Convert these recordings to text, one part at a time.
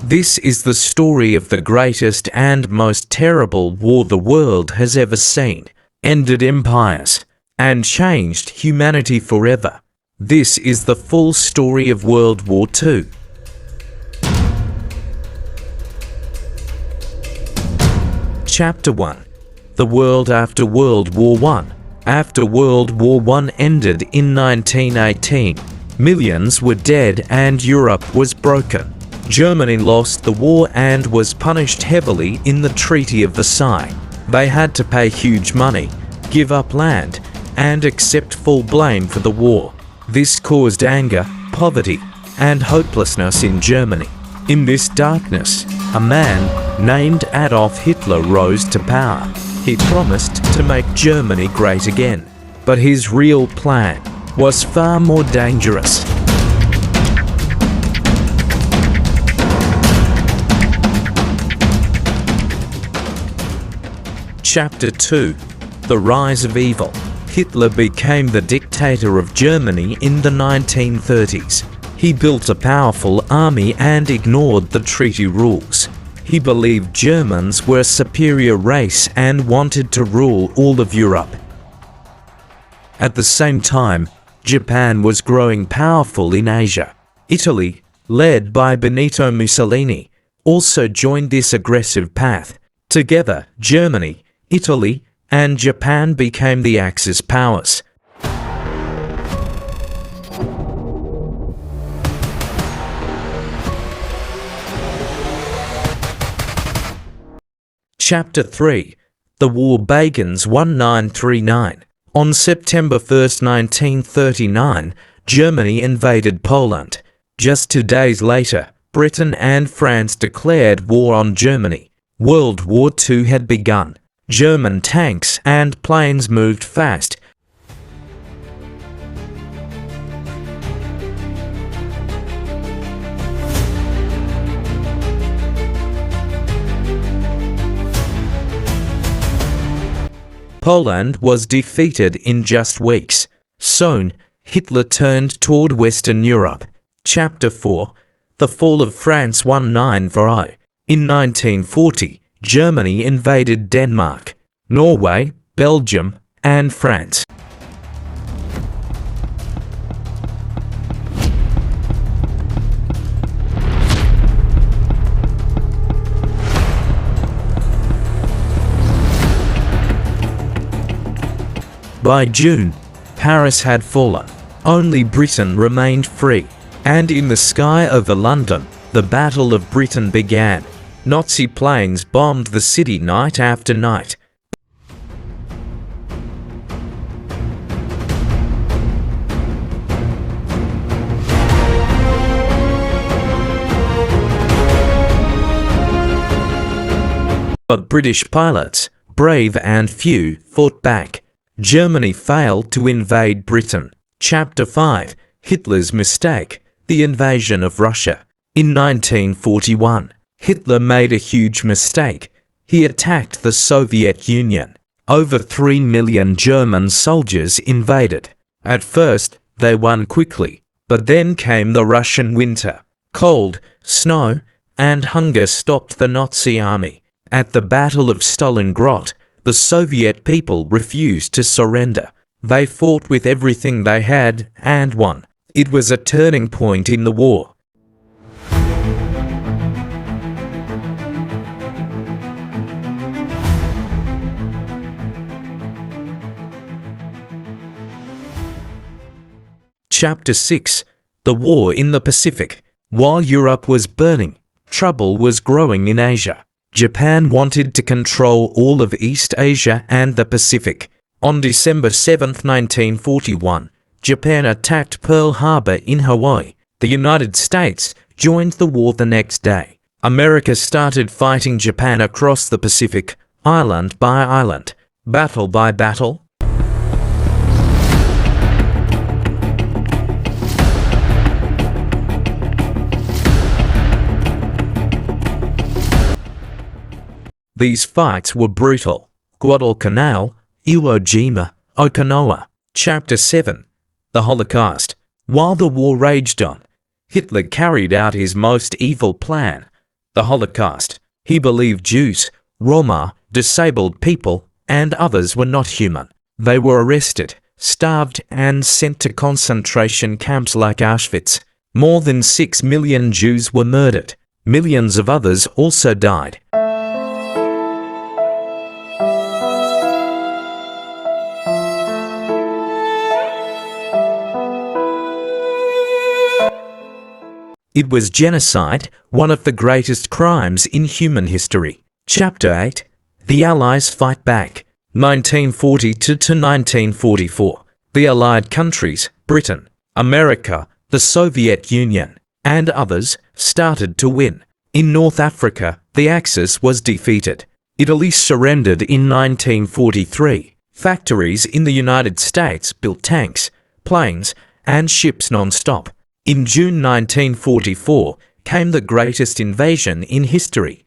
This is the story of the greatest and most terrible war the world has ever seen, ended empires, and changed humanity forever. This is the full story of World War II. Chapter 1. The World After World War I. After World War I ended in 1918, millions were dead and Europe was broken. Germany lost the war and was punished heavily in the Treaty of Versailles. They had to pay huge money, give up land, and accept full blame for the war. This caused anger, poverty, and hopelessness in Germany. In this darkness, a man named Adolf Hitler rose to power. He promised to make Germany great again, but his real plan was far more dangerous. Chapter 2. The Rise of Evil. Hitler became the dictator of Germany in the 1930s. He built a powerful army and ignored the treaty rules. He believed Germans were a superior race and wanted to rule all of Europe. At the same time, Japan was growing powerful in Asia. Italy, led by Benito Mussolini, also joined this aggressive path. Together, Germany, Italy, and Japan became the Axis powers. Chapter 3. The war begins 1939. On September 1, 1939, Germany invaded Poland. Just 2 days later, Britain and France declared war on Germany. World War II had begun. German tanks and planes moved fast. Poland was defeated in just weeks. Soon, Hitler turned toward Western Europe. Chapter 4. The Fall of France 1940. In 1940, Germany invaded Denmark, Norway, Belgium, and France. By June, Paris had fallen. Only Britain remained free. And in the sky over London, the Battle of Britain began. Nazi planes bombed the city night after night. But British pilots, brave and few, fought back. Germany failed to invade Britain. Chapter 5. Hitler's Mistake. The Invasion of Russia. In 1941, Hitler made a huge mistake. He attacked the Soviet Union. Over 3 million German soldiers invaded. At first, they won quickly, but then came the Russian winter. Cold, snow, and hunger stopped the Nazi army. At the Battle of Stalingrad, the Soviet people refused to surrender. They fought with everything they had and won. It was a turning point in the war. Chapter 6. The War in the Pacific. While Europe was burning, trouble was growing in Asia. Japan wanted to control all of East Asia and the Pacific. On December 7, 1941, Japan attacked Pearl Harbor in Hawaii. The United States joined the war the next day. America started fighting Japan across the Pacific, island by island, battle by battle. These fights were brutal. Guadalcanal, Iwo Jima, Okinawa. Chapter 7. The Holocaust. While the war raged on, Hitler carried out his most evil plan, the Holocaust. He believed Jews, Roma, disabled people, and others were not human. They were arrested, starved, and sent to concentration camps like Auschwitz. More than 6 million Jews were murdered. Millions of others also died. It was genocide, one of the greatest crimes in human history. Chapter 8. The Allies Fight Back. 1942 to 1944. The Allied countries, Britain, America, the Soviet Union, and others, started to win. In North Africa, the Axis was defeated. Italy surrendered in 1943. Factories in the United States built tanks, planes, and ships non-stop. In June 1944 came the greatest invasion in history.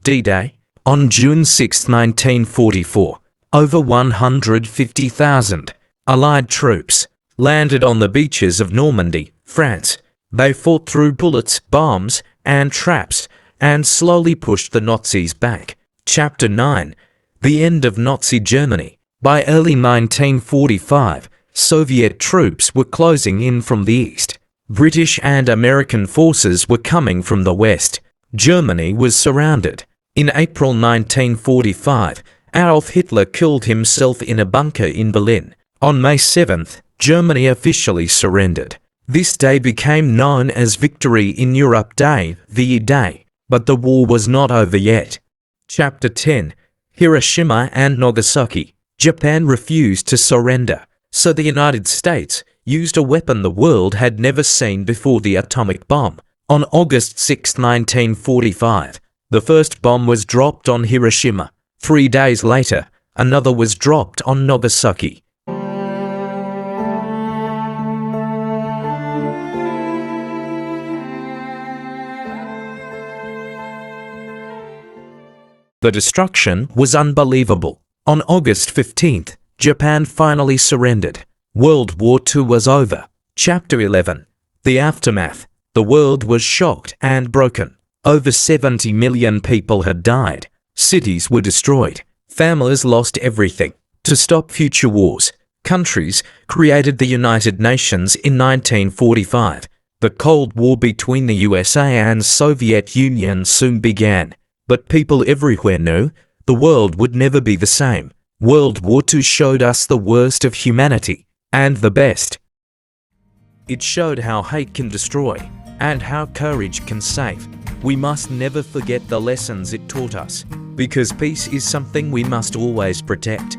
D-Day. On June 6, 1944, over 150,000 Allied troops landed on the beaches of Normandy, France. They fought through bullets, bombs, and traps, and slowly pushed the Nazis back. Chapter 9. The End of Nazi Germany. By early 1945, Soviet troops were closing in from the east. British and American forces were coming from the west. Germany was surrounded. In April 1945, Adolf Hitler killed himself in a bunker in Berlin. On May 7th, Germany officially surrendered. This day became known as Victory in Europe Day, VE Day, but the war was not over yet. Chapter 10. Hiroshima and Nagasaki. Japan refused to surrender, so the United States used a weapon the world had never seen before, the atomic bomb. On August 6, 1945, the first bomb was dropped on Hiroshima. 3 days later, another was dropped on Nagasaki. The destruction was unbelievable. On August 15th, Japan finally surrendered. World War II was over. Chapter 11. The Aftermath. The world was shocked and broken. Over 70 million people had died. Cities were destroyed. Families lost everything. To stop future wars, countries created the United Nations in 1945. The Cold War between the USA and Soviet Union soon began. But people everywhere knew the world would never be the same. World War II showed us the worst of humanity and the best. It showed how hate can destroy and how courage can save. We must never forget the lessons it taught us, because peace is something we must always protect.